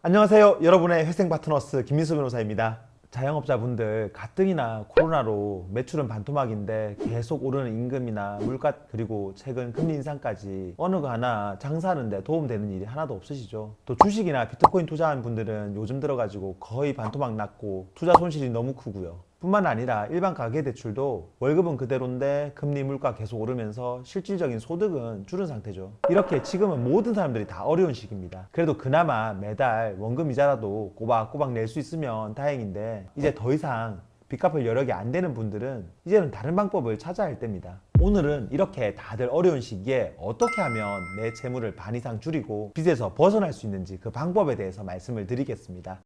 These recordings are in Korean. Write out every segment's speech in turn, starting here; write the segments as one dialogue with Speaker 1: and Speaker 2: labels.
Speaker 1: 안녕하세요. 여러분의 회생 파트너스 김민수 변호사입니다. 자영업자분들 가뜩이나 코로나로 매출은 반토막인데 계속 오르는 임금이나 물가 그리고 최근 금리 인상까지 어느 거 하나 장사하는데 도움되는 일이 하나도 없으시죠. 또 주식이나 비트코인 투자한 분들은 요즘 들어가지고 거의 반토막 났고 투자 손실이 너무 크고요. 뿐만 아니라 일반 가계대출도 월급은 그대로인데 금리 물가 계속 오르면서 실질적인 소득은 줄은 상태죠. 이렇게 지금은 모든 사람들이 다 어려운 시기입니다. 그래도 그나마 매달 원금 이자라도 꼬박꼬박 낼 수 있으면 다행인데 이제 더 이상 빚 갚을 여력이 안 되는 분들은 이제는 다른 방법을 찾아야 할 때입니다. 오늘은 이렇게 다들 어려운 시기에 어떻게 하면 내 채무를 반 이상 줄이고 빚에서 벗어날 수 있는지 그 방법에 대해서 말씀을 드리겠습니다.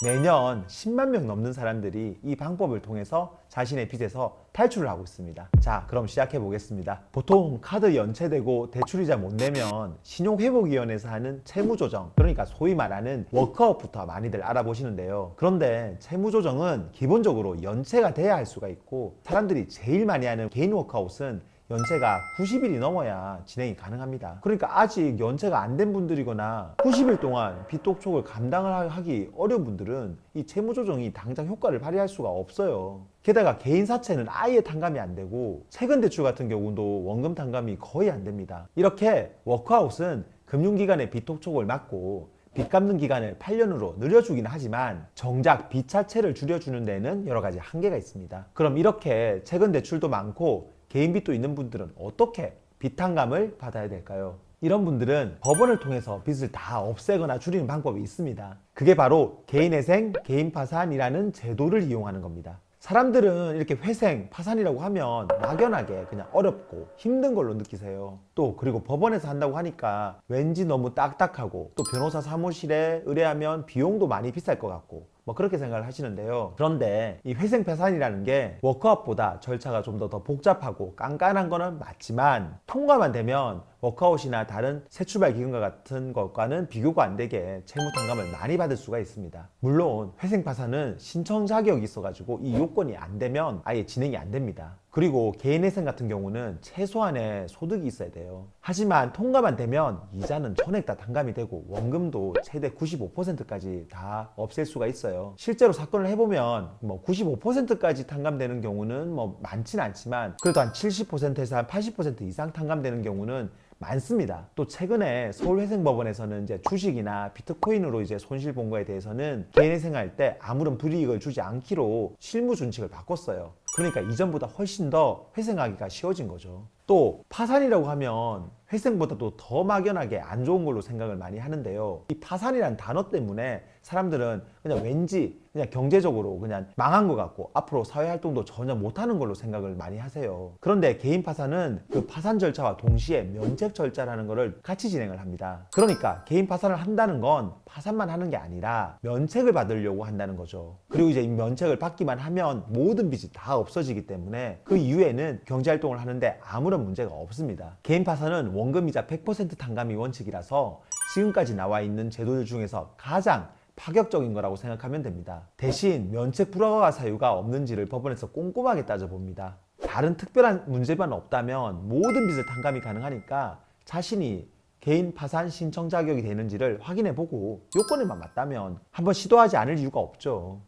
Speaker 1: 매년 10만 명 넘는 사람들이 이 방법을 통해서 자신의 빚에서 탈출을 하고 있습니다. 자, 그럼 시작해 보겠습니다. 보통 카드 연체되고 대출이자 못 내면 신용회복위원회에서 하는 채무조정, 그러니까 소위 말하는 워크아웃부터 많이들 알아보시는데요. 그런데 채무조정은 기본적으로 연체가 돼야 할 수가 있고, 사람들이 제일 많이 하는 개인 워크아웃은 연체가 90일이 넘어야 진행이 가능합니다. 그러니까 아직 연체가 안 된 분들이거나 90일 동안 빚독촉을 감당을 하기 어려운 분들은 이 채무조정이 당장 효과를 발휘할 수가 없어요. 게다가 개인 사채는 아예 탕감이 안 되고 최근 대출 같은 경우도 원금 탕감이 거의 안 됩니다. 이렇게 워크아웃은 금융기관의 빚독촉을 막고 빚 갚는 기간을 8년으로 늘려주긴 하지만 정작 빚 자체를 줄여주는 데는 여러 가지 한계가 있습니다. 그럼 이렇게 최근 대출도 많고 개인 빚도 있는 분들은 어떻게 빚 탕감을 받아야 될까요? 이런 분들은 법원을 통해서 빚을 다 없애거나 줄이는 방법이 있습니다. 그게 바로 개인회생, 개인파산이라는 제도를 이용하는 겁니다. 사람들은 이렇게 회생, 파산이라고 하면 막연하게 그냥 어렵고 힘든 걸로 느끼세요. 또 그리고 법원에서 한다고 하니까 왠지 너무 딱딱하고 또 변호사 사무실에 의뢰하면 비용도 많이 비쌀 것 같고 뭐 그렇게 생각을 하시는데요. 그런데 이 회생 파산이라는 게 워크아웃보다 절차가 좀 더 복잡하고 깐깐한 거는 맞지만 통과만 되면 워크아웃이나 다른 새출발 기금과 같은 것과는 비교가 안 되게 채무 탕감을 많이 받을 수가 있습니다. 물론 회생 파산은 신청 자격이 있어가지고 이 요건이 안 되면 아예 진행이 안 됩니다. 그리고 개인회생 같은 경우는 최소한의 소득이 있어야 돼요. 하지만 통과만 되면 이자는 전액 다 탕감이 되고 원금도 최대 95%까지 다 없앨 수가 있어요. 실제로 사건을 해보면 뭐 95%까지 탕감되는 경우는 뭐 많진 않지만 그래도 한 70%에서 한 80% 이상 탕감되는 경우는 많습니다. 또 최근에 서울회생법원에서는 이제 주식이나 비트코인으로 이제 손실 본 거에 대해서는 개인회생할 때 아무런 불이익을 주지 않기로 실무 준칙을 바꿨어요. 그러니까 이전보다 훨씬 더 회생하기가 쉬워진 거죠. 또 파산이라고 하면 회생보다도 더 막연하게 안 좋은 걸로 생각을 많이 하는데요. 이 파산이라는 단어 때문에 사람들은 그냥 왠지 그냥 경제적으로 그냥 망한 것 같고 앞으로 사회활동도 전혀 못하는 걸로 생각을 많이 하세요. 그런데 개인 파산은 그 파산 절차와 동시에 면책 절차라는 것을 같이 진행을 합니다. 그러니까 개인 파산을 한다는 건 파산만 하는 게 아니라 면책을 받으려고 한다는 거죠. 그리고 이제 이 면책을 받기만 하면 모든 빚이 다 없어지기 때문에 그 이후에는 경제활동을 하는데 아무런 문제가 없습니다. 개인 파산은 원금이자 100% 탕감이 원칙이라서 지금까지 나와 있는 제도들 중에서 가장 파격적인 거라고 생각하면 됩니다. 대신 면책 불허가 사유가 없는지를 법원에서 꼼꼼하게 따져봅니다. 다른 특별한 문제만 없다면 모든 빚을 탕감이 가능하니까 자신이 개인 파산 신청 자격이 되는지를 확인해보고 요건에만 맞다면 한번 시도하지 않을 이유가 없죠.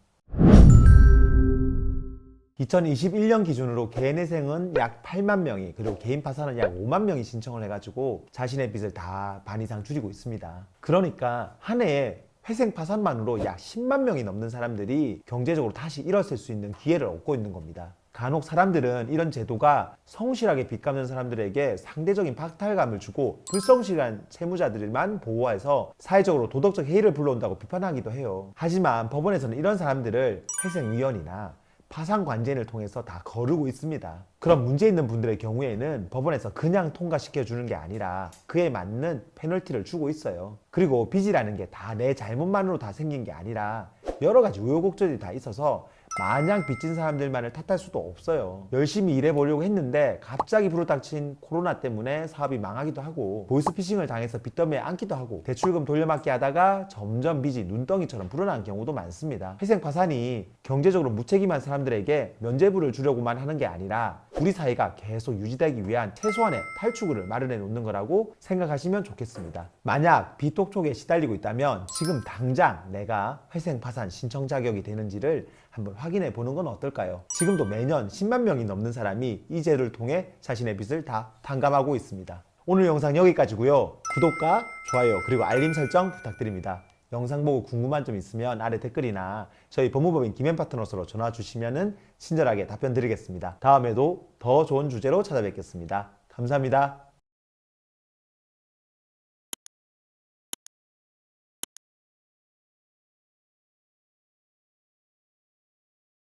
Speaker 1: 2021년 기준으로 개인회생은 약 8만 명이 그리고 개인 파산은 약 5만 명이 신청을 해가지고 자신의 빚을 다 반 이상 줄이고 있습니다. 그러니까 한 해에 회생 파산만으로 약 10만 명이 넘는 사람들이 경제적으로 다시 일어설 수 있는 기회를 얻고 있는 겁니다. 간혹 사람들은 이런 제도가 성실하게 빚 갚는 사람들에게 상대적인 박탈감을 주고 불성실한 채무자들만 보호해서 사회적으로 도덕적 해이를 불러온다고 비판하기도 해요. 하지만 법원에서는 이런 사람들을 회생위원이나 파산관제인을 통해서 다 거르고 있습니다. 그런 문제 있는 분들의 경우에는 법원에서 그냥 통과시켜주는 게 아니라 그에 맞는 페널티를 주고 있어요. 그리고 빚이라는 게 다 내 잘못만으로 다 생긴 게 아니라 여러 가지 우여곡절이 다 있어서 마냥 빚진 사람들만을 탓할 수도 없어요. 열심히 일해보려고 했는데 갑자기 불어닥친 코로나 때문에 사업이 망하기도 하고 보이스피싱을 당해서 빚더미에 앉기도 하고 대출금 돌려막기 하다가 점점 빚이 눈덩이처럼 불어난 경우도 많습니다. 회생파산이 경제적으로 무책임한 사람들에게 면죄부를 주려고만 하는 게 아니라 우리 사회가 계속 유지되기 위한 최소한의 탈출구를 마련해 놓는 거라고 생각하시면 좋겠습니다. 만약 빚독촉에 시달리고 있다면 지금 당장 내가 회생파산 신청 자격이 되는지를 한번 확인해 보는 건 어떨까요? 지금도 매년 10만 명이 넘는 사람이 이 제도를 통해 자신의 빚을 다 탕감하고 있습니다. 오늘 영상 여기까지고요. 구독과 좋아요 그리고 알림 설정 부탁드립니다. 영상 보고 궁금한 점 있으면 아래 댓글이나 저희 법무법인 김앤파트너스로 전화 주시면 친절하게 답변 드리겠습니다. 다음에도 더 좋은 주제로 찾아뵙겠습니다. 감사합니다.